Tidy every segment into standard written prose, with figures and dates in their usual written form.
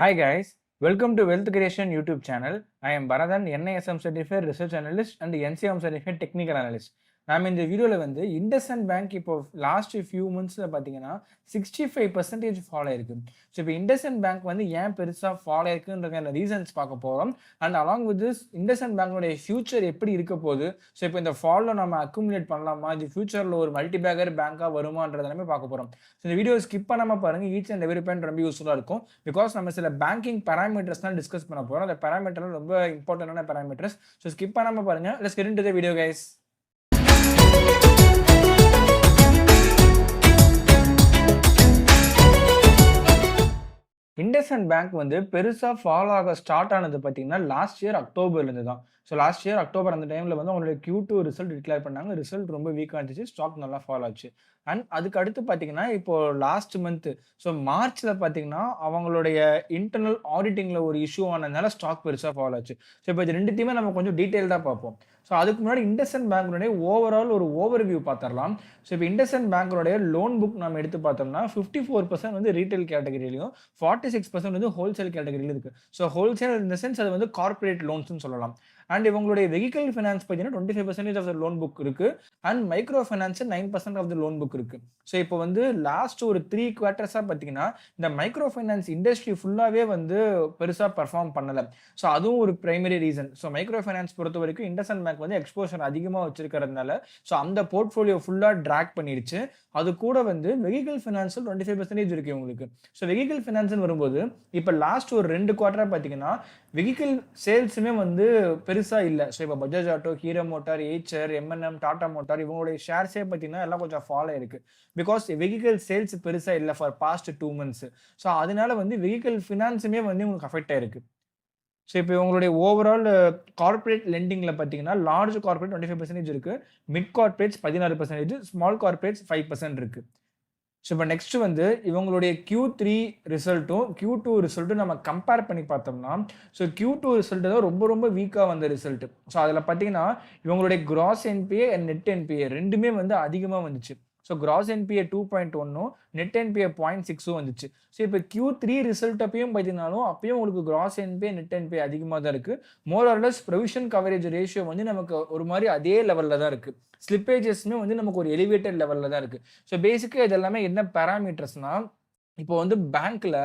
Hi guys, welcome to Wealth Creation YouTube channel. I am Bharathan, NISM certified research analyst and NCM certified technical analyst. நாம் இந்த வீடியோவில் வந்து IndusInd bank இப்போ last few மந்த்ஸில் பார்த்தீங்கன்னா 65% follow ஆயிருக்கு. So இப்போ IndusInd bank வந்து ஏன் பெருசாக ஃபாலோ ஆயிருக்குன்ற ரீசன்ஸ் பார்க்க போகிறோம். And along with this IndusInd பேங்கோடைய ஃபியூச்சர் எப்படி இருக்க போகுது, ஸோ இப்போ இந்த ஃபாலில் நம்ம அக்குமுலேட் பண்ணலாமா, இது ஃபியூச்சரில் ஒரு மல்டி பேக்கர் பேங்காக வருமானது எல்லாமே பார்க்க போகிறோம். ஸோ இந்த வீடியோ ஸ்கிப் பண்ணாமல் பாருங்கள், ஈச் அண்ட் எவ்ரி பாயிண்ட் ரொம்ப யூஸ்ஃபுல்லாக இருக்கும். பிகாஸ் நம்ம சில பேங்கிங் பேராமீட்டர்ஸ் தான் டிஸ்கஸ் பண்ண போகிறோம். அந்த பேராமீட்டர்லாம் ரொம்ப இம்பார்ட்டன்டான பேராமீட்டர்ஸ். ஸோ ஸ்கிப் பண்ணாமல் பாருங்கள். Let's get into the video guys. IndusInd bank வந்து பெருசாக ஃபாலோ ஆக ஸ்டார்ட் ஆனது பார்த்தீங்கன்னா லாஸ்ட் இயர் அக்டோபர்லேருந்து தான். ஸோ லாஸ்ட் இயர் அக்டோபர் அந்த டைமில் வந்து அவங்களுடைய Q2 ரிசல்ட் டிக்ளேர் பண்ணாங்க. ரிசல்ட் ரொம்ப வீக்காக இருந்துச்சு, ஸ்டாக் நல்லா ஃபாலோ ஆச்சு. அண்ட் அதுக்கு அடுத்து பார்த்தீங்கன்னா இப்போ லாஸ்ட் மந்த்து, ஸோ மார்ச்சில் பார்த்தீங்கன்னா அவங்களுடைய இன்டர்னல் ஆடிட்டிங்கில் ஒரு இஷ்யூ ஆனதுனால ஸ்டாக் பெருசாக ஃபாலோ ஆச்சு. ஸோ இப்போ இது ரெண்டுத்தையுமே நம்ம கொஞ்சம் டீட்டெயில்டாக பார்ப்போம். ஸோ அதுக்கு முன்னாடி இண்டஸ்இண்ட் பேங்க்குடைய ஓவரால் ஒரு ஓவர்வியூ பார்த்துடலாம். ஸோ இப்போ இண்டஸ்இண்ட் பேங்க்குடைய லோன் புக் நம்ம எடுத்து பார்த்தோம்னா 54% வந்து ரீட்டைல் கேட்டகரியிலையும் 46% வந்து ஹோல்சேல் கேட்டகரியிலும் இருக்குது. ஸோ ஹோல்சேல் இந்த சென்ஸ் அது வந்து கார்பரேட் லோன்ஸ்னு சொல்லலாம். அண்ட் இவங்களுடைய வெஹிக்கல் ஃபினான்ஸ் பார்த்தீங்கன்னா 25% ஆஃப் த லோன் புக் இருக்கு. And micro finance 9% of the loan book இருக்கு. ஸோ இப்போ வந்து லாஸ்ட் ஒரு 3 குவார்ட்டர்ஸாக பார்த்தீங்கன்னா இந்த மைக்ரோ ஃபைனான்ஸ் இண்டஸ்ட்ரி ஃபுல்லாகவே வந்து பெருசாக பர்ஃபார்ம் பண்ணலை. ஸோ அதுவும் ஒரு primary reason. So micro finance பொறுத்த வரைக்கும் இண்டஸ்இண்ட் பேங்க் வந்து எக்ஸ்போஷர் அதிகமாக வச்சிருக்கிறதுனால ஸோ அந்த போர்ட்ஃபோலியோ ஃபுல்லாக ட்ராக் பண்ணிடுச்சு. அது கூட வந்து வெஹிக்கல் ஃபினான்ஸில் 25% இருக்கு உங்களுக்கு. ஸோ வெஹிக்கல் ஃபினான்ஸ்னு வரும்போது இப்போ லாஸ்ட் ஒரு 2 குவார்ட்டராக பார்த்தீங்கன்னா வெஹிக்கல் சேல்ஸுமே வந்து பெருசாக இல்லை. ஸோ இப்போ Bajaj auto, hero motor, Eicher, M&M, Tata motor இவங்களுடைய ஷேர்ஸே பார்த்தீங்கன்னா எல்லாம் கொஞ்சம் ஃபாலோ இருக்கு. பிகாஸ் வெஹிக்கல் சேல்ஸ் பெருசாக இல்லை ஃபார் பாஸ்ட் 2 months. ஸோ அதனால வந்து வெஹிக்கல் ஃபினான்ஸுமே வந்து உங்களுக்கு அஃபெக்ட் ஆயிருக்கு. ஸோ இப்போ உங்களுடைய ஓவரால் கார்பரேட் லெண்டிங்கில் பார்த்தீங்கன்னா லார்ஜ் கார்பரேட் 25% இருக்கு, மிட் கார்பரேட்ஸ் 16%, ஸ்மால் கார்பரேட்ஸ் 5% இருக்கு. ஸோ இப்போ நெக்ஸ்ட் வந்து இவங்களுடைய Q3 ரிசல்ட்டும் Q2 ரிசல்ட்டும் நம்ம கம்பேர் பண்ணி பார்த்தோம்னா ஸோ Q2 ரிசல்ட் தான் ரொம்ப ரொம்ப வீக்காக வந்த ரிசல்ட். ஸோ அதில் பார்த்தீங்கன்னா இவங்களுடைய gross NPA and net NPA ரெண்டுமே வந்து அதிகமாக வந்துச்சு. ஸோ கிராஸ் என்பிஏ 2.1ம் நெட் என்பிஏ 0.6ம் வந்துச்சு. ஸோ இப்போ Q3 ரிசல்ட் அப்பயும் பார்த்தீங்கன்னாலும் அப்பயும் உங்களுக்கு கிராஸ் என்பிஏ நெட் என்பிஏ அதிகமாக தான் இருக்குது. மோர் ஆர்லெஸ் ப்ரொவிஷன் கவரேஜ் ரேஷியோ வந்து நமக்கு ஒரு மாதிரி அதே லெவலில் தான் இருக்குது. ஸ்லிப்பேஜஸ்மே வந்து நமக்கு ஒரு எலிவேட்டட் லெவலில் தான் இருக்குது. ஸோ பேசிக்காக இது எல்லாமே என்ன பேராமீட்டர்ஸ்னா இப்போ வந்து பேங்க்ல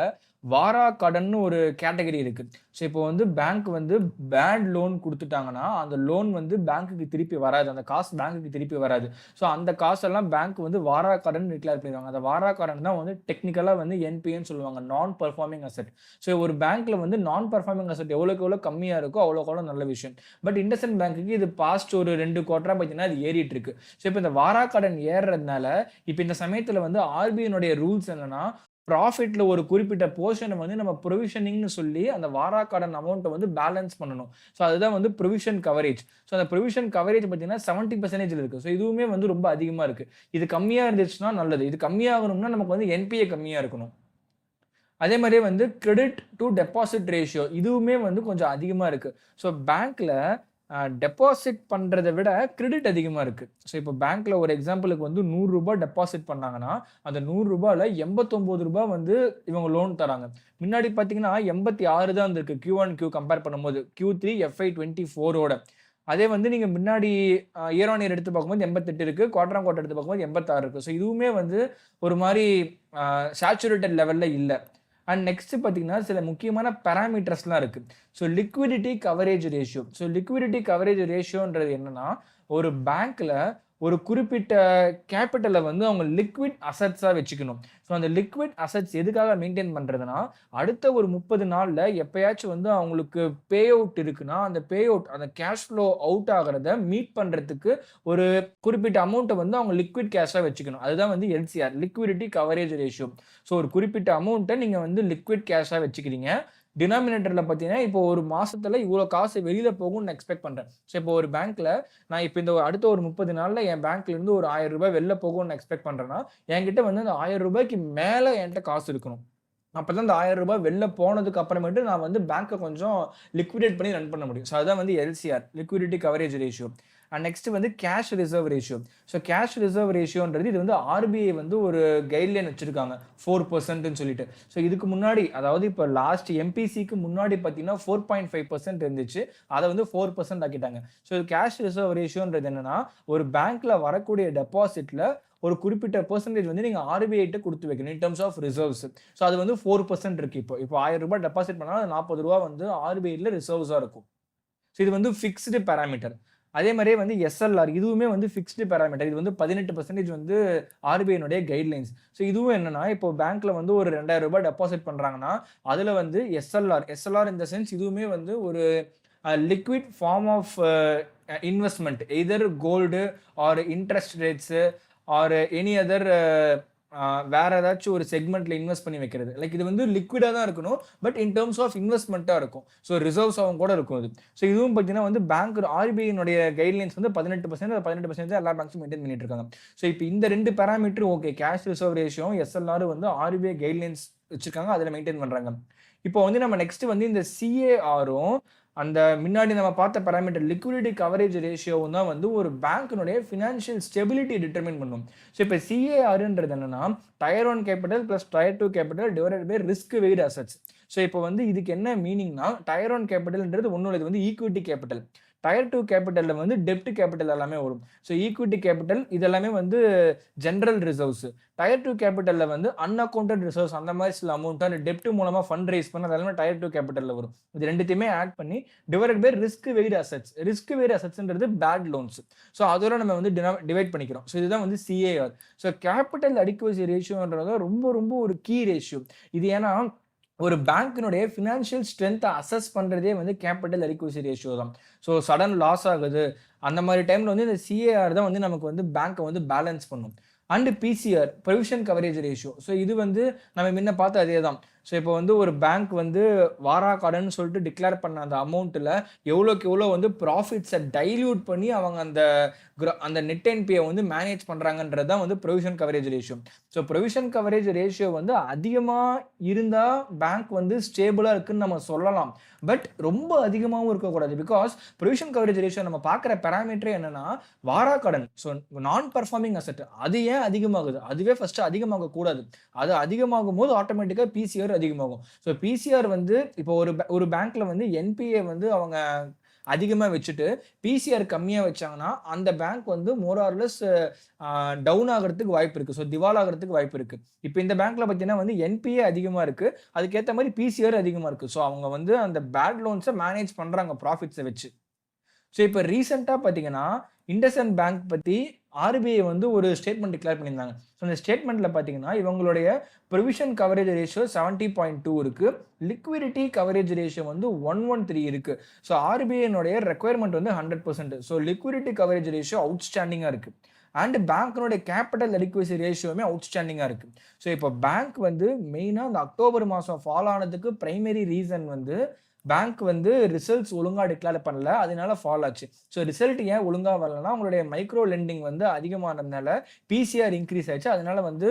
வாரா கடன்னு ஒரு கேட்டகரி இருக்கு. ஸோ இப்போ வந்து பேங்க் வந்து பேட் லோன் கொடுத்துட்டாங்கன்னா அந்த லோன் வந்து பேங்க்குக்கு திருப்பி வராது, அந்த காசு பேங்க்குக்கு திருப்பி வராது. ஸோ அந்த காசெல்லாம் பேங்க் வந்து வாரா கடன் டிக்ளேர் பண்ணிடுவாங்க. அந்த வாரா கடன் தான் வந்து டெக்னிக்கலாக வந்து NPAன்னு சொல்லுவாங்க, நான் பர்ஃபார்மிங் அசெட். ஸோ ஒரு பேங்க்ல வந்து நான் பர்ஃபார்மிங் அசெட் எவ்வளோக்கு எவ்வளோ கம்மியாக இருக்கோ அவ்வளோக்கு நல்ல விஷயம். பட் இண்டஸ்இண்ட் பேங்க்குக்கு இது பாஸ்ட் ஒரு 2 குவார்ட்டராக பார்த்தீங்கன்னா அது ஏறிட்டு இருக்கு. ஸோ இப்போ இந்த வாரா கடன் ஏறுறதுனால இப்போ இந்த சமயத்தில் வந்து RBIனுடைய ரூல்ஸ் என்னன்னா ப்ராஃபிட்ல ஒரு குறிப்பிட்ட போர்ஷனை வந்து நம்ம ப்ரொவிஷனிங்னு சொல்லி அந்த வாரா கடன் அமௌண்ட்டை வந்து பேலன்ஸ் பண்ணணும். ஸோ அதுதான் வந்து ப்ரொவிஷன் கவரேஜ். ஸோ அந்த ப்ரொவிஷன் கவரேஜ் பார்த்தீங்கன்னா 70% இருக்கு. ஸோ இதுவுமே வந்து ரொம்ப அதிகமாக இருக்கு. இது கம்மியாக இருந்துச்சுன்னா நல்லது. இது கம்மியாகணும்னா நமக்கு வந்து NPA கம்மியாக இருக்கணும். அதே மாதிரியே வந்து கிரெடிட் டு டெபாசிட் ரேஷியோ இதுவுமே வந்து கொஞ்சம் அதிகமாக இருக்கு. ஸோ பேங்க்ல டெபாசிட் பண்ணுறதை விட கிரெடிட் அதிகமாக இருக்குது. ஸோ இப்போ பேங்க்கில் ஒரு எக்ஸாம்பிளுக்கு வந்து ₹100 டெபாசிட் பண்ணாங்கன்னா அந்த ₹100ல் ₹89 வந்து இவங்க லோன் தராங்க. முன்னாடி பார்த்தீங்கன்னா 86 தான் இருந்திருக்கு Q1Q கம்பேர் பண்ணும்போது Q3 FY24ஓட. அதே வந்து நீங்கள் முன்னாடி இயர் ஆன் இயர் எடுத்து பார்க்கும்போது 88 இருக்குது, குவார்டர் ஆன் குவார்டர் எடுத்து பார்க்கும்போது 86 இருக்குது. ஸோ இதுவுமே வந்து ஒரு மாதிரி சேச்சுரேட்டட் லெவலில் இல்லை. அண்ட் நெக்ஸ்ட் பார்த்தீங்கன்னா சில முக்கியமான பேராமீட்டர்ஸ்லாம் இருக்குது. So liquidity coverage ratio. So liquidity coverage ரேஷியோன்றது என்னன்னா ஒரு பேங்க்ல ஒரு குறிப்பிட்ட கேபிட்டலை வந்து அவங்க லிக்விட் அசட்ஸாக வச்சுக்கணும். ஸோ அந்த லிக்விட் அசட்ஸ் எதுக்காக மெயின்டைன் பண்ணுறதுனா அடுத்த ஒரு 30 நாளில் எப்பயாச்சும் வந்து அவங்களுக்கு பே அவுட் இருக்குன்னா அந்த பே அவுட் அந்த கேஷ் ஃப்ளோ அவுட் ஆகிறத மீட் பண்ணுறதுக்கு ஒரு குறிப்பிட்ட அமௌண்ட்டை வந்து அவங்க லிக்விட் கேஷாக வச்சுக்கணும். அதுதான் வந்து LCR, liquidity coverage ratio. So ஒரு குறிப்பிட்ட அமௌண்ட்டை நீங்கள் வந்து லிக்விட் கேஷாக வச்சுக்கிறீங்க. டினாமினேட்டரில் பார்த்தீங்கன்னா இப்போ ஒரு மாதத்தில் இவ்வளோ காசு வெளியில் போகும்னு நான் எக்ஸ்பெக்ட் பண்ணுறேன். ஸோ இப்போ ஒரு பேங்க்கில் நான் இப்போ இந்த அடுத்த ஒரு 30 நாளில் என் பேங்க்லேருந்து ஒரு ₹1000 வெளில போகும்னு நான் எக்ஸ்பெக்ட் பண்ணுறேன்னா என்கிட்ட வந்து அந்த ₹1000 மேலே என்கிட்ட காசு இருக்கணும். அப்போ தான் அந்த ₹1000 வெளில போனதுக்கு அப்புறமேட்டு நான் வந்து பேங்க்கை கொஞ்சம் லிக்விடேட் பண்ணி ரன் பண்ண முடியும். ஸோ அதுதான் வந்து LCR, liquidity coverage ratio. And next வந்து cash reserve ratio. So cash reserve ரேஷியோன்றது இது வந்து ஆர்பிஐ வந்து ஒரு கைட்லைன் வச்சிருக்காங்க 4%ன்னு சொல்லிட்டு. ஸோ இதுக்கு முன்னாடி அதாவது இப்போ லாஸ்ட் எம்பிசிக்கு முன்னாடி பார்த்தீங்கன்னா 4.5% இருந்துச்சு. அதை வந்து 4% ஆக்கிட்டாங்க. ஸோ கேஷ் ரிசர்வ் ரேஷியோன்றது என்னன்னா ஒரு பேங்க்ல வரக்கூடிய டெபாசிட்ல ஒரு குறிப்பிட்ட பெர்சன்டேஜ் வந்து நீங்க ஆர்பிஐட்ட கொடுத்து வைக்கணும் in terms of reserves. So அது வந்து 4% இருக்கு. இப்போ 1000 ரூபாய் டெபாசிட் பண்ணாலும் அது 40 ரூபா வந்து ஆர்பிஐல ரிசர்வ்ஸா இருக்கும். ஸோ இது வந்து ஃபிக்ஸ்டு பேராமீட்டர். அதே மாதிரியே வந்து எஸ்எல்ஆர் இதுவுமே வந்து ஃபிக்ஸ்டு பேராமீட்டர். இது வந்து 18% வந்து ஆர்பிஐனுடைய கைட்லைன்ஸ். ஸோ இதுவும் என்னன்னா இப்போ பேங்க்ல வந்து ஒரு 2000 ரூபாய் டெபாசிட் பண்றாங்கன்னா அதுல வந்து எஸ்எல்ஆர் இந்த சென்ஸ் இதுவுமே வந்து ஒரு liquid form of investment either gold or interest rates or any other வேற ஏதாச்சும் ஒரு செக்மெண்ட்ல இன்வெஸ்ட் பண்ணி வைக்கிறது. லைக் இது வந்து லிக்விடா தான் இருக்கணும். பட் இன் டர்ம்ஸ் ஆஃப் இன்வெஸ்ட்மெண்ட்டா இருக்கும். ஸோ ரிசர்வ்ஸ் ஆகும் கூட இருக்கும் இது. ஸோ இதுவும் பார்த்தீங்கன்னா வந்து பேங்க் ஆர்பிஐனுடைய கைட்லைன்ஸ் வந்து 18%, 18% எல்லா பேங்க்ஸும் மெயின்டைன் பண்ணிட்டு இருக்காங்க. ஸோ இப்போ இந்த 2 parameter okay, cash reserve ratio SLR வந்து ஆர்பிஐ கைட்லைன்ஸ் வச்சிருக்காங்க, அதில் மெயின்டைன் பண்றாங்க. இப்போ வந்து நம்ம நெக்ஸ்ட் வந்து இந்த சிஏஆரும் அந்த முன்னாடி நம்ம பார்த்த பேராமீட்டர் லிக்விடிட்டி கவரேஜ் ரேஷியோவும் தான் வந்து ஒரு பேங்க்கினுடைய ஃபினான்ஷியல் ஸ்டெபிலிட்டி டிட்டர்மின் பண்ணும். ஸோ இப்போ சிஏஆர்ன்றது என்னன்னா tier 1 capital plus tier 2 capital divided by risk weight assets. So இப்போ வந்து இதுக்கு என்ன மீனிங்னா டயர் 1 கேபிட்டல்ன்றது ஒன்றும் இது வந்து ஈக்விட்டி கேபிட்டல். டயர் 2 கேபிட்டலில் வந்து டெப்ட் கேபிட்டல் எல்லாமே வரும். ஸோ ஈக்விட்டி கேபிட்டல் இதெல்லாமே வந்து ஜென்ரல் ரிசர்வ்ஸ். டயர் 2 கேபிட்டலில் வந்து அன்அக்கௌண்டட் ரிசர்வ்ஸ் அந்த மாதிரி சில அமௌண்ட் அந்த டெப்ட் மூலமாக ஃபண்ட் ரைஸ் பண்ண அதெல்லாமே டயர் 2 கேபிட்டலில் வரும். இது ரெண்டுத்தையுமே ஆட் பண்ணி divide by risk weight assets. Risk weight அசெட்ஸ்ன்றது பேட் லோன்ஸ். ஸோ அதோட நம்ம வந்து டிவைட் பண்ணிக்கிறோம். ஸோ இதுதான் வந்து சிஏஆர். ஸோ கேபிட்டல் அடிக்குவசி ரேஷியோன்றது ரொம்ப ரொம்ப ஒரு கீ ரேஷியோ. இது ஏன்னா ஒரு பேங்க்கினுடைய ஃபினான்ஷியல் ஸ்ட்ரென்த்தை அசஸ் பண்ணுறதே வந்து கேபிட்டல் அடிக்குவசி ரேஷியோ தான். ஸோ சடன் லாஸ் ஆகுது அந்த மாதிரி டைமில் வந்து இந்த சிஏஆர் தான் வந்து நமக்கு வந்து பேங்க்கை வந்து பேலன்ஸ் பண்ணும். And PCR provision coverage ratio. So இது வந்து நம்ம முன்ன பார்த்து அதே தான். ஸோ இப்போ வந்து ஒரு பேங்க் வந்து வாரா கடன் சொல்லிட்டு டிக்ளேர் பண்ண அந்த அமௌண்ட்டில் எவ்வளோக்கு எவ்வளோ வந்து ப்ராஃபிட்ஸை டைல்யூட் பண்ணி அவங்க அந்த நெட் என்பியை வந்து மேனேஜ் பண்ணுறாங்கன்றது தான் வந்து provision coverage ratio. So provision coverage ratio வந்து அதிகமாக இருந்தால் பேங்க் வந்து ஸ்டேபிளாக இருக்குன்னு நம்ம சொல்லலாம். பட் ரொம்ப அதிகமாகவும் இருக்கக்கூடாது. பிகாஸ் ப்ரொவிஷன் கவரேஜ் ரேஷியோ நம்ம பார்க்குற பேராமீட்டரே என்னன்னா வாரா கடன். ஸோ நான் பர்ஃபார்மிங் அசெட் அது ஏன் அதிகமாகுது, அதுவே ஃபர்ஸ்ட் அதிகமாக கூடாது. அது அதிகமாகும் போது ஆட்டோமேட்டிக்காக பிசிஆர் அதிகமாகும். ஸோ பிசிஆர் வந்து இப்போ ஒரு பேங்க்ல வந்து என்பிஏ வந்து அவங்க அதிகமாக வச்சுட்டு பிசிஆர் கம்மியாக வச்சாங்கன்னா அந்த பேங்க் வந்து மோர் ஆர் லெஸ் டவுன் ஆகிறதுக்கு வாய்ப்பு இருக்குது. ஸோ திவால் ஆகிறதுக்கு வாய்ப்பு இருக்குது. இப்போ இந்த பேங்க்ல பார்த்தீங்கன்னா வந்து என்பிஏ அதிகமாக இருக்குது, அதுக்கேற்ற மாதிரி பிசிஆர் அதிகமாக இருக்குது. ஸோ அவங்க வந்து அந்த பேட் லோன்ஸை மேனேஜ் பண்ணுறாங்க ப்ராஃபிட்ஸை வச்சு. ஸோ இப்போ ரீசெண்டாக பார்த்தீங்கன்னா இண்டஸ்இண்ட் பேங்க் பற்றி ஆர்பிஐ வந்து ஒரு ஸ்டேட்மெண்ட் டிக்ளேர் பண்ணியிருந்தாங்க. ஸோ இந்த ஸ்டேட்மெண்ட்டில் பார்த்தீங்கன்னா இவங்களுடைய ப்ரொவிஷன் கவரேஜ் ரேஷியோ 70.2 இருக்குது, லிக்விடிட்டி கவரேஜ் ரேஷியோ வந்து 113 இருக்குது. ஸோ ஆர்பிஐனுடைய ரெக்குயர்மெண்ட் வந்து 100%. ஸோ லிக்விடிட்டி கவரேஜ் ரேஷியோ அவுட்ஸ்டாண்டிங்காக இருக்குது. அண்ட் பேங்க்கினுடைய கேபிட்டல் அடிக்குவசி ரேஷியோவுமே அவுட்ஸ்டாண்டிங்காக இருக்குது. ஸோ இப்போ பேங்க் வந்து மெயினாக இந்த அக்டோபர் மாதம் ஃபால் ஆனதுக்கு பிரைமரி ரீசன் வந்து பேங்க் வந்து ரிசல்ட்ஸ் ஒழுங்காக டிக்ளேர் பண்ணல, அதனால ஃபால் ஆச்சு. ஸோ ரிசல்ட் ஏன் ஒழுங்காக வரலன்னா உங்களுடைய மைக்ரோ லெண்டிங் வந்து அதிகமானதுனால பிசிஆர் இன்க்ரீஸ் ஆயிடுச்சு. அதனால வந்து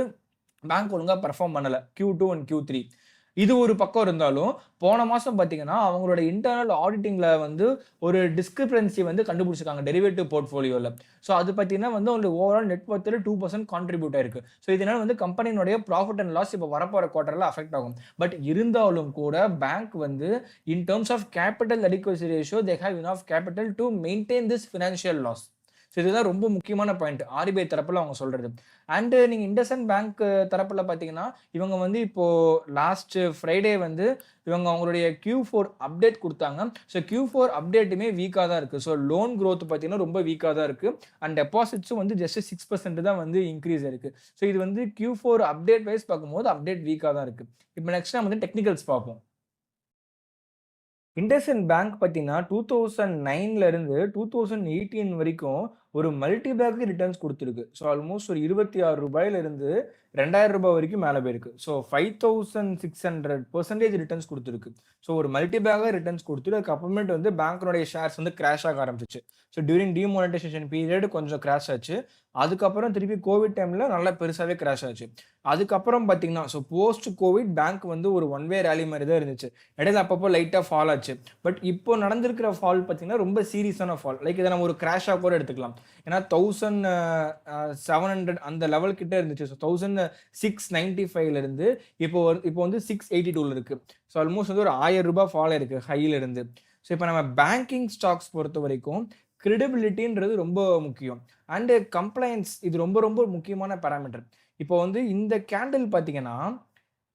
பேங்க் ஒழுங்காக பெர்ஃபார்ம் பண்ணலை Q2 அண்ட் Q3. இது ஒரு பக்கம் இருந்தாலும் போன மாதம் பார்த்தீங்கன்னா அவங்களோட இன்டர்னல் ஆடிட்டிங்கில் வந்து ஒரு டிஸ்கிரிபன்சி வந்து கண்டுபிடிச்சிருக்காங்க டெரிவேட்டிவ் போர்ட்ஃபோலியோவில். ஸோ அது பார்த்தீங்கன்னா வந்து அவங்களோட ஓவரால் நெட் ஒர்த்தில் 2% கான்ட்ரிபியூட் ஆயிருக்கு. ஸோ இதனால வந்து கம்பெனியினுடைய ப்ராஃபிட் அண்ட் லாஸ் இப்போ வரப்போகிற குவார்ட்டரில் அஃபெக்ட் ஆகும். பட் இருந்தாலும் கூட பேங்க் வந்து in terms of capital adequacy ratio they have enough capital to maintain this financial loss. So இதுதான் ரொம்ப முக்கியமான பாயிண்ட் ஆர்பிஐ தரப்பில் அவங்க சொல்கிறது. அண்டு நீங்கள் இண்டஸ்இண்ட் பேங்க் தரப்பில் பார்த்தீங்கன்னா இவங்க வந்து இப்போது லாஸ்ட் ஃப்ரைடே வந்து இவங்க அவங்களுடைய Q4 அப்டேட் கொடுத்தாங்க. ஸோ Q4 அப்டேட்டுமே வீக்காக தான் இருக்குது. ஸோ லோன் க்ரோத் பார்த்தீங்கன்னா ரொம்ப வீக்காக தான் இருக்குது. அண்ட் டெபாசிட்ஸும் வந்து ஜஸ்ட் 6% தான் வந்து இன்க்ரீஸ் இருக்குது. ஸோ இது வந்து Q4 அப்டேட் வைஸ் பார்க்கும்போது அப்டேட் வீக்காக தான் இருக்குது. இப்போ நெக்ஸ்ட் நம்ம வந்து டெக்னிக்கல்ஸ் பார்ப்போம். இண்டஸ்இண்ட் பேங்க் பார்த்தீங்கன்னா 2009 இருந்து 2018 வரைக்கும் ஒரு மல்டி பேக்கு ரிட்டர்ன்ஸ் குடுத்திருக்கு. ஸோ ஆல்மோஸ்ட் ஒரு ரூ. 26லிருந்து ரூ. 2000 வரைக்கும் மேல போயிருக்கு. ஸோ 5600% ரிட்டர்ன்ஸ் குடுத்திருக்கு. ஸோ ஒரு மல்டி பேக்கா ரிட்டர்ன்ஸ் குடுத்துட்டு அதுக்கப்புறமேட்டு வந்து பேங்க்கினுடைய ஷேர்ஸ் வந்து கிராஷ் ஆக ஆரம்பிச்சுச்சு. ஸோ டியூரிங் டிமானிட்டைசேஷன் பீரியட் கொஞ்சம் கிராஷ் ஆச்சு. அதுக்கப்புறம் திருப்பி கோவிட் டைம்ல நல்லா பெருசாவே கிராஷ் ஆச்சு. அதுக்கப்புறம் பார்த்தீங்கன்னா, ஸோ போஸ்ட் கோவிட் பேங்க் வந்து ஒரு ஒன் வே ராலி மாரி தான் இருந்துச்சு. இடையில அப்பப்போ லைட்டா ஃபால் ஆச்சு. பட் இப்போ நடந்திருக்கிற ஃபால் பார்த்தீங்கன்னா, ரொம்ப சீரியஸான ஃபால். லைக் இத நம்ம ஒரு கிராஷா கூட எடுத்துக்கலாம். ஏன்னா 1700 அந்த லெவல் கிட்ட இருந்துச்சு. ஸோ 1695ல இருந்து இப்போ வந்து 682ல இருக்கு. ஸோ ஆல்மோஸ்ட் வந்து ஒரு ரூ. 1000 ஃபால் ஆயிருக்கு ஹைல இருந்து. ஸோ இப்போ நம்ம பேங்கிங் ஸ்டாக்ஸ் பொறுத்தவரைக்கும் கிரெடிபிலிட்டின்றது ரொம்ப முக்கியம். அண்ட் கம்ப்ளையன்ஸ் இது ரொம்ப ரொம்ப முக்கியமான பாராமீட்டர். இப்போ வந்து இந்த கேண்டில் பார்த்தீங்கன்னா,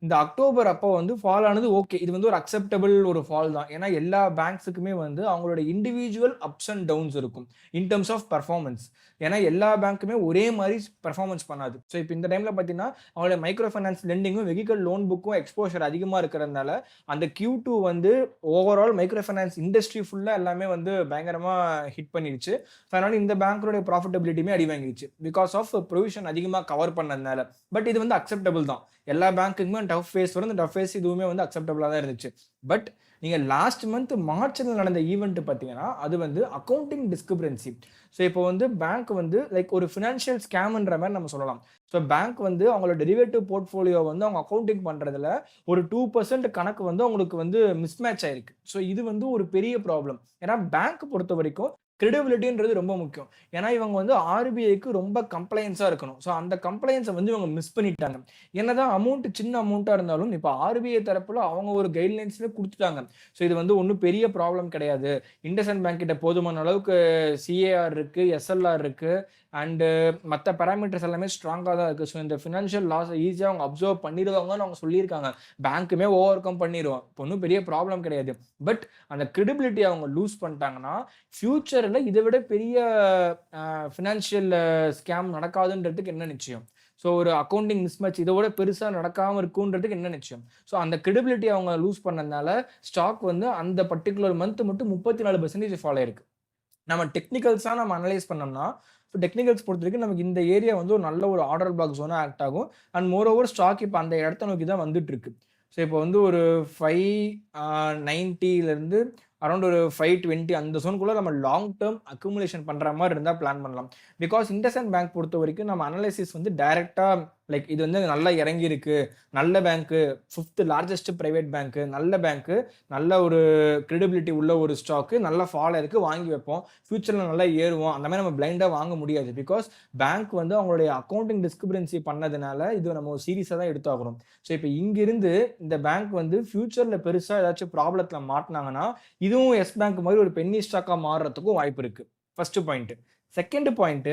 இந்த அக்டோபர் அப்போ வந்து ஃபால் ஆனது ஓகே. இது வந்து ஒரு அக்செப்டபிள் ஒரு ஃபால் தான். ஏன்னா எல்லா பேங்க்ஸுக்குமே வந்து அவங்களோட இண்டிவிஜுவல் அப்ஸ் அண்ட் டவுன்ஸ் இருக்கும். இன் டெர்ம்ஸ் ஆஃப் பெர்ஃபார்மன்ஸ். ஏன்னா எல்லா பேங்க்குமே ஒரே மாரி பெர்ஃபார்மன்ஸ் பண்ணாது. ஸோ இப்போ இந்த டைம்ல பார்த்தீங்கன்னா, அவங்களோட மைக்ரோ ஃபைனான்ஸ் லெண்டிங்கும், வெஹிக்கிள் லோன் புக்கும் எக்ஸ்போஷர் அதிகமா இருக்கிறதுனால, அந்த Q2 வந்து ஓவரால் மைக்ரோ ஃபைனான்ஸ் இண்டஸ்ட்ரி ஃபுல்லா எல்லாமே வந்து பயங்கரமா ஹிட் பண்ணிருச்சு. ஸோ அதனால இந்த பேங்க்கோட ப்ராஃபிட்டபிலிட்டியுமே அடி வாங்கிருச்சு. பிகாஸ் ஆஃப் ப்ரொவிஷன் அதிகமா கவர் பண்ணதுனால. பட் இது வந்து அக்செப்டபிள் தான். எல்லா பேங்க்குக்குமே டஃப் ஃபேஸ் வரும். அந்த டஃப் ஃபேஸ் இதுவுமே வந்து அக்செப்டபிளா தான் இருந்துச்சு. பட் நீங்க லாஸ்ட் மந்த் மார்ச்ல நடந்த ஈவென்ட் பார்த்தீங்கன்னா, அது வந்து அக்கவுண்டிங் டிஸ்கிரிபன்சி. ஸோ இப்போ வந்து பேங்க் வந்து லைக் ஒரு ஃபினான்ஷியல் ஸ்கேம்ன்ற மாரி நம்ம சொல்லலாம். ஸோ பேங்க் வந்து அவங்களோட டெரிவேட்டிவ் போர்ட்ஃபோலியோ வந்து அவங்க அக்கவுண்டிங் பண்றதுல ஒரு 2% கணக்கு வந்து அவங்களுக்கு வந்து மிஸ்மேட்ச் ஆயிருக்கு. ஸோ இது வந்து ஒரு பெரிய ப்ராப்ளம். ஏன்னா பேங்க் பொறுத்தவரைக்கும் கிரெடிபிலிட்டின்றது ரொம்ப முக்கியம். ஏன்னா இவங்க வந்து ஆர்பிஐக்கு ரொம்ப கம்ப்ளையன்ஸா இருக்கணும். ஸோ அந்த கம்ப்ளையன்ஸ வந்து இவங்க மிஸ் பண்ணிட்டாங்க. என்னதான் அமௌண்ட் சின்ன அமௌண்ட்டா இருந்தாலும், இப்ப ஆர்பிஐ தரப்புல அவங்க ஒரு கைட்லைன்ஸ்ல குடுத்துட்டாங்க. ஸோ இது வந்து ஒண்ணும் பெரிய ப்ராப்ளம் கிடையாது. இண்டஸ்இண்ட் பேங்க் கிட்ட போதுமான அளவுக்கு சிஏஆர் இருக்கு, எஸ்எல்ஆர் இருக்கு. அண்ட் மத்த பாராமீட்டர்ஸ் எல்லாமே ஸ்ட்ராங்கா தான் இருக்கு. ஸோ இந்த ஃபினான்ஷியல் லாஸ ஈஸியா அவங்க அப்சர்வ் பண்ணிருவாங்கன்னு அவங்க சொல்லியிருக்காங்க. பேங்க்குமே ஓவர் கம் பண்ணிரும். இப்ப ஒண்ணும் பெரிய ப்ராப்ளம் கிடையாது. பட் அந்த கிரெடிபிலிட்டி அவங்க லூஸ் பண்ணிட்டாங்கன்னா, ஃபியூச்சர்ல இத விட பெரிய ஃபினான்ஷியல் ஸ்கேம் நடக்காதுன்றதுக்கு என்ன நிச்சயம்? ஸோ ஒரு அக்கவுண்டிங் மிஸ்மேட்ச் இத விட பெருசா நடக்காம இருக்குன்றதுக்கு என்ன நிச்சயம்? ஸோ அந்த கிரெடிபிலிட்டி அவங்க லூஸ் பண்ணதுனால, ஸ்டாக் வந்து அந்த பர்ட்டிகுலர் மந்த் மட்டும் 34% ஃபால் ஆயிருக்கு. நம்ம டெக்னிக்கல்ஸா நம்ம அனலைஸ் பண்ணோம்னா, டெக்னிக்கல்ஸ் பொறுத்தவரைக்கும் நமக்கு இந்த ஏரியா வந்து ஒரு நல்ல ஒரு ஆர்டர் பிளாக் ஜோனா ஆக்ட் ஆகும். அண்ட் மோர் ஓவர் ஸ்டாக் இப்ப அந்த இடத்த நோக்கி தான் வந்துட்டு இருக்கு. ஸோ இப்போ வந்து ஒரு 590ல அரவுண்ட் ஒரு 520 அந்த ஜோனுக்குள்ள நம்ம லாங் டெர்ம் அக்குமுலேஷன் பண்ற மாரி இருந்தா பிளான் பண்ணலாம். பிகாஸ் இண்டஸ்இண்ட் பேங்க் பொறுத்தவரைக்கும் நம்ம அனலைசிஸ் வந்து டைரக்ட்டா லைக் இது வந்து நல்லா இறங்கி இருக்கு. நல்ல பேங்க்கு, 5த் லார்ஜஸ்ட் பிரைவேட் பேங்க்கு, நல்ல பேங்க்கு, நல்ல ஒரு கிரெடிபிலிட்டி உள்ள ஒரு ஸ்டாக்கு, நல்ல ஃபால் ஆயிருக்கு வாங்கி வைப்போம். ஃபியூச்சர்ல நல்லா ஏறுவோம். அந்த மாரி நம்ம பிளைண்டா வாங்க முடியாது. பிகாஸ் பேங்க் வந்து அவங்களுடைய அக்கவுண்டிங் டிஸ்கிரிபன்சி பண்ணதுனால, இது நம்ம ஒரு சீரியஸா தான் எடுத்தாகணும். ஸோ இப்ப இங்கிருந்து இந்த பேங்க் வந்து ஃபியூச்சர்ல பெருசா ஏதாச்சும் ப்ராப்ளத்துல மாட்டுனாங்கன்னா, இதுவும் எஸ் பேங்க் மாரி ஒரு பென்னி ஸ்டாக்கா மாறுறதுக்கும் வாய்ப்பு இருக்கு. First point. செகண்ட் பாயிண்ட்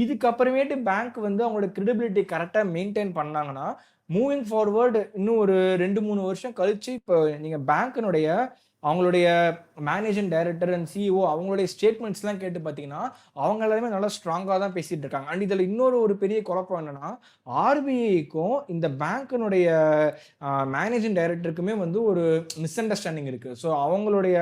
இதுக்கு அப்புறமேட்டு பேங்க் வந்து அவங்களோட கிரெடிபிலிட்டி கரெக்ட்டா மெயின்டெயின் பண்ணாங்கன்னா, மூவிங் ஃபார்வர்ட் இன்னும் ஒரு 2, 3 வருஷம் கழிச்சு இப்போ நீங்க பேங்க்கினுடைய அவங்களுடைய மேனேஜிங் டைரக்டர் அண்ட் சிஇஓ அவங்களுடைய ஸ்டேட்மெண்ட்ஸ்லாம் கேட்டு பார்த்தீங்கன்னா, அவங்க எல்லாருமே நல்லா ஸ்ட்ராங்கா தான் பேசிட்டு இருக்காங்க. அண்ட் இதுல இன்னொரு ஒரு பெரிய குழப்பம் என்னன்னா, ஆர்பிஐக்கும் இந்த பேங்க்கினுடைய மேனேஜிங் டைரக்டருக்குமே வந்து ஒரு மிஸ் அண்டர்ஸ்டாண்டிங் இருக்கு. ஸோ அவங்களுடைய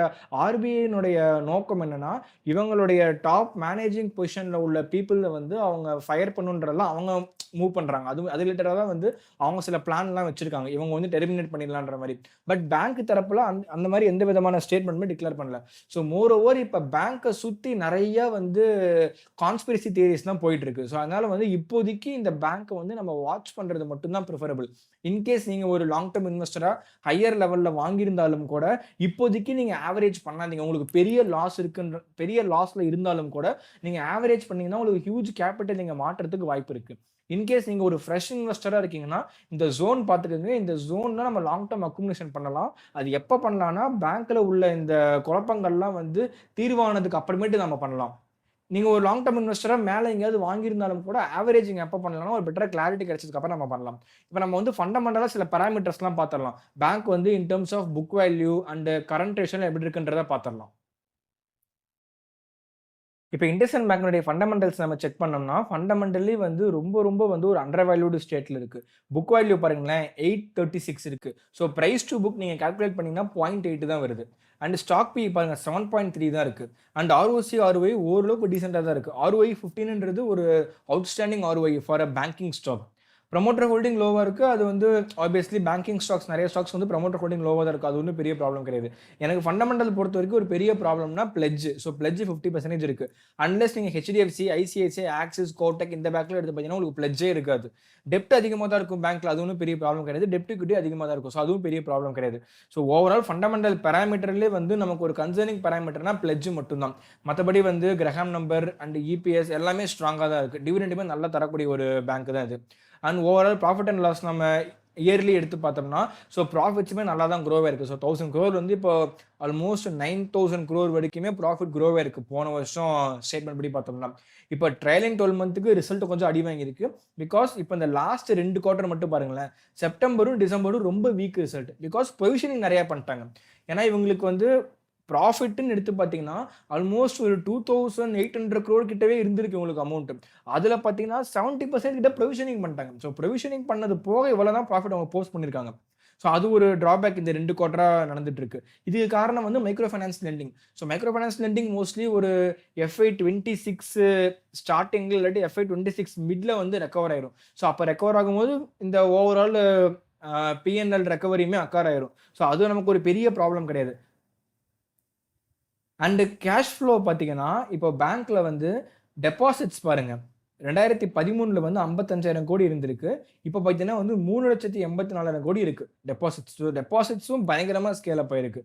ஆர்பிஐனுடைய நோக்கம் என்னன்னா, இவங்களுடைய டாப் மேனேஜிங் பொசிஷன்ல உள்ள பீப்பிள வந்து அவங்க ஃபயர் பண்ணணுன்றதெல்லாம் அவங்க மூவ் பண்றாங்க. அது ரிலேட்டடா தான் வந்து அவங்க சில பிளான்லாம் வச்சிருக்காங்க. இவங்க வந்து டெர்மினேட் பண்ணிடலான்ற மாரி. பட் பேங்க் தரப்புல அந்த மாரி எந்த விதமான ஸ்டேட்மெண்ட்டுமே டிக்ளேர் பண்ணல. ஸோ மோர் ஓவர் இப்ப பேங்க சுத்தி நெறைய வந்து கான்ஸ்பிரசி தியரீஸ் தான் போயிட்டு இருக்கு. ஸோ அதனால வந்து இப்போதைக்கு இந்த பேங்க்க வந்து நம்ம வாட்ச் பண்றது மட்டும் தான் பிரிஃபரபிள். இன்கேஸ் நீங்க ஒரு லாங் டெர்ம் இன்வெஸ்டரா ஹையர் லெவல்ல வாங்கியிருந்தாலும் கூட, இப்போதைக்கு நீங்க ஆவரேஜ் பண்ணாதீங்க. உங்களுக்கு பெரிய லாஸ்ல இருந்தாலும் கூட, நீங்க ஆவரேஜ் பண்ணீங்கன்னா உங்களுக்கு ஹியூஜ் கேப்பிட்டல் நீங்க மாற்றுறதுக்கு வாய்ப்பு இருக்கு. இன்கேஸ் நீங்க ஒரு ஃப்ரெஷ் இன்வெஸ்டரா இருக்கீங்கன்னா, இந்த ஜோன் பார்த்துக்கங்க. இந்த ஜோன்ல நம்ம லாங் டெர்ம் அக்குமுலேஷன் பண்ணலாம். அது எப்ப பண்ணலாம்னா, பேங்க்ல உள்ள இந்த குழப்பங்கள்லாம் வந்து தீர்வானதுக்கு அப்புறமேட்டு நம்ம பண்ணலாம். நீங்க ஒரு லாங் டெர்ம் இன்வெஸ்டரா மேல எங்கேயாவது வாங்கியிருந்தாலும் கூட, ஆவரேஜிங் எப்ப பண்ணலாம்னா, ஒரு பெட்டரா கிளாரிட்டி கிடைச்சதுக்கு அப்புறம் நம்ம பண்ணலாம். இப்ப நம்ம வந்து ஃபண்டமெண்டலா சில பாராமீட்டர்ஸ்லாம் பார்த்துரலாம். பேங்க் வந்து in terms of book value and current ரேஷியோல எப்படி இருக்குன்றத பார்த்துரலாம். இப்போ IndusInd Bankனுடைய ஃபண்டமெண்டல்ஸ் நம்ம செக் பண்ணோம்னா, ஃபண்டமெண்டலி வந்து ரொம்ப ரொம்ப வந்து ஒரு அண்டர் வேல்யூடு ஸ்டேட்ல இருக்கு. புக் வேல்யூ பாருங்களேன் 836 இருக்கு. ஸோ பிரைஸ் டு புக் நீங்க கால்குலேட் பண்ணீங்கன்னா 0.8 தான் வருது. அண்ட் ஸ்டாக் பி பாருங்க 7.3 தான் இருக்கு. அண்ட் ROC, ROI ஓரளவுக்கு டீசென்ட்டா தான் இருக்கு. ROI 15ன்றது ஒரு outstanding ROI for a banking stock. Promoter holding லோவா இருக்கு. அது வந்து ஆப்வியஸ்லி பேங்கிங் ஸ்டாக்ஸ் நிறைய ஸ்டாக்ஸ் வந்து ப்ரமோட்டர் ஹோல்டிங் லோவா தான் இருக்கு. அது ஒன்றும் பெரிய ப்ராப்ளம் கிடையாது. எனக்கு ஃபண்டமெண்டல் பொறுத்த வரைக்கும் ஒரு பெரிய ப்ராப்ளம்னா பிளெட்ஜ். ஸோ பிளெட்ஜ் 50% இருக்கு. அன்லெஸ் நீங்க HDFC, ICICI, ஆக்சிஸ், கோட்டக் இந்த பேங்க்ல எடுத்து பார்த்தீங்கன்னா உங்களுக்கு பிளெட்ஜே இருக்காது. டெப்ட் அதிகமாக தான் இருக்கும் பேங்க்ல. அது ஒன்றும் பெரிய ப்ராப்ளம் கிடையாது. டெப்ட் ஈக்விட்டி அதிகமாக தான் இருக்கும். ஸோ அதுவும் பெரிய ப்ராப்ளம் கிடையாது. ஸோ ஓவரால் ஃபண்டமெண்டல் பேராமீட்டர்லேயே வந்து நமக்கு ஒரு கன்சர்னிங் பேராமீட்டர்னா பிளெட்ஜ் மட்டும்தான். மற்றபடி வந்து கிரஹாம் நம்பர் அண்ட் EPS எல்லாமே ஸ்ட்ராங்காக தான் இருக்கு. டிவிடெண்டுமே நல்லா தரக்கூடிய ஒரு பேங்க் தான் இது. And overall profit and loss நம்ம இயர்லி எடுத்து பார்த்தோம்னா, ஸோ ப்ராஃபிட்ஸுமே நல்லா தான் க்ரோவாக இருக்குது. ஸோ 1000 crore வந்து இப்போ ஆல்மோஸ்ட் 9000 crore வரைக்குமே ப்ராஃபிட் க்ரோவாக இருக்குது போன வருஷம் ஸ்டேட்மெண்ட் படி பார்த்தோம்னா. இப்போ ட்ரைலிங் 12 மந்த்துக்கு ரிசல்ட் கொஞ்சம் அடி வாங்கியிருக்கு. பிகாஸ் இப்போ இந்த லாஸ்ட் 2 குவார்ட்டர் மட்டும் பாருங்களேன், செப்டம்பரும் டிசம்பரும் ரொம்ப வீக் ரிசல்ட். பிகாஸ் பொசிஷனிங் நிறையா பண்ணிட்டாங்க. ஏன்னா இவங்களுக்கு வந்து ப்ராஃபிட்னு எடுத்து பார்த்தீங்கன்னா ஆல்மோஸ்ட் ஒரு 2800 crore கிட்டவே இருந்திருக்கு உங்களுக்கு அமௌண்ட். அதில் பார்த்தீங்கன்னா 70% கிட்ட ப்ரொவிஷனிங் பண்ணிட்டாங்க. ஸோ ப்ரொவிஷனிங் பண்ணது போக இவ்வளோ தான் ப்ராஃபிட் அவங்க போஸ்ட் பண்ணியிருக்காங்க. ஸோ அது ஒரு டிராபேக் இந்த 2 குவார்ட்டராக நடந்துட்டு இருக்கு. இதுக்கு காரணம் வந்து micro finance lending. So micro finance lending mostly ஒரு FY 26 ஸ்டார்டிங்கில் இல்லாட்டி FY 26 மிட்ல வந்து ரெக்கவர் ஆயிரும். ஸோ அப்போ ரெக்கவர் ஆகும்போது இந்த ஓவரால் PNL ரெக்கவரியுமே அக்கார் ஆயிரும். ஸோ அது நமக்கு ஒரு பெரிய ப்ராப்ளம் கிடையாது. அண்ட் கேஷ் ஃப்ளோ பார்த்தீங்கன்னா, இப்போ பேங்க்ல வந்து டெபாசிட்ஸ் பாருங்க. 2013ல வந்து 55,000 கோடி இருந்திருக்கு. இப்போ பார்த்தீங்கன்னா வந்து 3,84,000 கோடி இருக்கு டெபாசிட்ஸ். ஸோ டெபாசிட்ஸும் பயங்கரமா ஸ்கேல் அப் ஆயிருக்கு.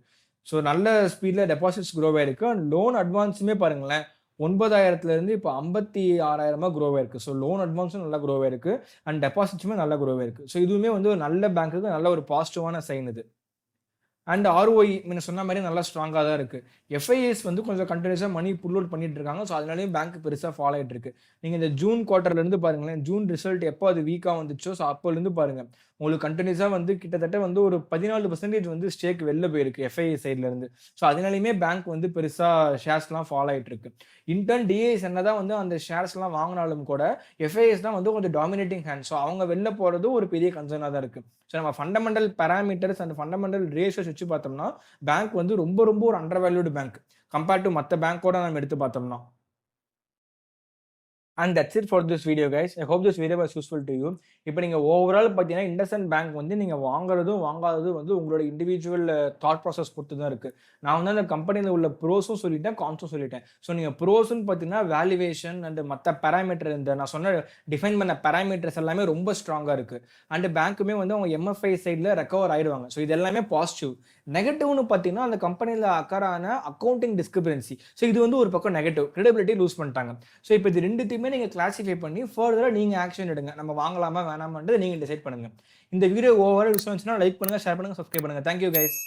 ஸோ நல்ல ஸ்பீட்ல டெபாசிட்ஸ் க்ரோ ஆயிருக்கு. அண்ட் லோன் அட்வான்ஸுமே பாருங்களேன் 9,000ல இருந்து இப்போ 56,000 க்ரோ ஆயிருக்கு. ஸோ லோன் அட்வான்ஸும் நல்லா க்ரோ ஆயிருக்கு. அண்ட் டெபாசிட்ஸுமே நல்லா க்ரோ ஆயிருக்கு. ஸோ இதுவுமே வந்து ஒரு நல்ல பேங்க்குக்கு நல்ல ஒரு பாசிட்டிவான சைன் இது. அண்ட் ROI முன்ன சொன்ன மாதிரி நல்லா ஸ்ட்ராங்காக தான் இருக்கு. FIIs வந்து கொஞ்சம் கண்டினியூஸாக மணி புல் அவுட் பண்ணிட்டு இருக்காங்க. ஸோ அதனாலேயும் பேங்க் பெருசாக ஃபாலோ ஆகிட்டு இருக்கு. நீங்கள் இந்த ஜூன் குவார்ட்டர்லேருந்து பாருங்களேன், ஜூன் ரிசல்ட் எப்போ அது வீக்காக வந்துச்சோ ஸோ அப்போலேருந்து பாருங்க உங்களுக்கு கண்டினியூஸாக வந்து கிட்டத்தட்ட வந்து ஒரு 14% வந்து ஸ்டேக் வெளில போயிருக்கு FII சைட்லேருந்து. ஸோ அதனாலையுமே பேங்க் வந்து பெருசாக ஷேர்ஸ்லாம் ஃபாலோ ஆகிட்டு இருக்கு. இன்டர்ன் DIs என்னதான் வந்து அந்த ஷேர்ஸ்லாம் வாங்கினாலும் கூட FIIs தான் வந்து கொஞ்சம் டாமினேட்டிங் ஹேண்ட். ஸோ அவங்க வெளில போகிறது ஒரு பெரிய கன்சர்னாக தான் இருக்கு. ஸோ நம்ம fundamental parameters and fundamental ratios வச்சு பார்த்தோம்னா பேங்க் வந்து ரொம்ப ரொம்ப ஒரு under valued bank compared to மற்ற பேங்கோட நம்ம எடுத்து பார்த்தோம்னா. And that's it for this video guys. I hope this video was useful to you. இப்போ நீங்கள் ஓவரால் பார்த்தீங்கன்னா IndusInd Bank வந்து நீங்கள் வாங்குறதும் வாங்காததும் வந்து உங்களோட இண்டிவிஜுவல் தாட் ப்ராசஸ் பொறுத்து தான் இருக்குது. நான் வந்து அந்த கம்பெனியில் உள்ள ப்ரோஸும் சொல்லிட்டேன், கான்ஸும் சொல்லிட்டேன். ஸோ நீங்கள் ப்ரோஸ்ன்னு பார்த்தீங்கன்னா வேல்யூவேஷன் அண்ட் மற்ற பேராமீட்டர் இந்த நான் சொன்ன டிஃபைன் பண்ண பேராமீட்டர்ஸ் எல்லாமே ரொம்ப ஸ்ட்ராங்காக இருக்குது. அண்ட் பேங்க்குமே வந்து அவங்க MFI சைடில் ரெக்கவர் ஆயிடுவாங்க. ஸோ இது எல்லாமே பாசிட்டிவ். நெகட்டிவ்னு பார்த்தீங்கன்னா அந்த கம்பெனியில் அக்கறான அக்கௌண்டிங் டிஸ்கிரிபன்சி. ஸோ இது வந்து ஒரு பக்கம் நெகட்டிவ், கிரெடிபிலிட்டி லூஸ் பண்ணிட்டாங்க. ஸோ இப்போ இது ரெண்டுத்தையுமே நீங்கள் கிளாசிஃபை பண்ணி ஃபர்தராக நீங்கள் ஆக்ஷன் எடுங்க. நம்ம வாங்கலாமா வேணாமான்றது நீங்கள் டிசைட் பண்ணுங்கள். இந்த வீடியோ ஓவரால் யூஸ் வந்துச்சுன்னா லைக் பண்ணுங்கள், ஷேர் பண்ணுங்கள், சப்ஸ்கிரைப் பண்ணுங்கள். Thank you guys.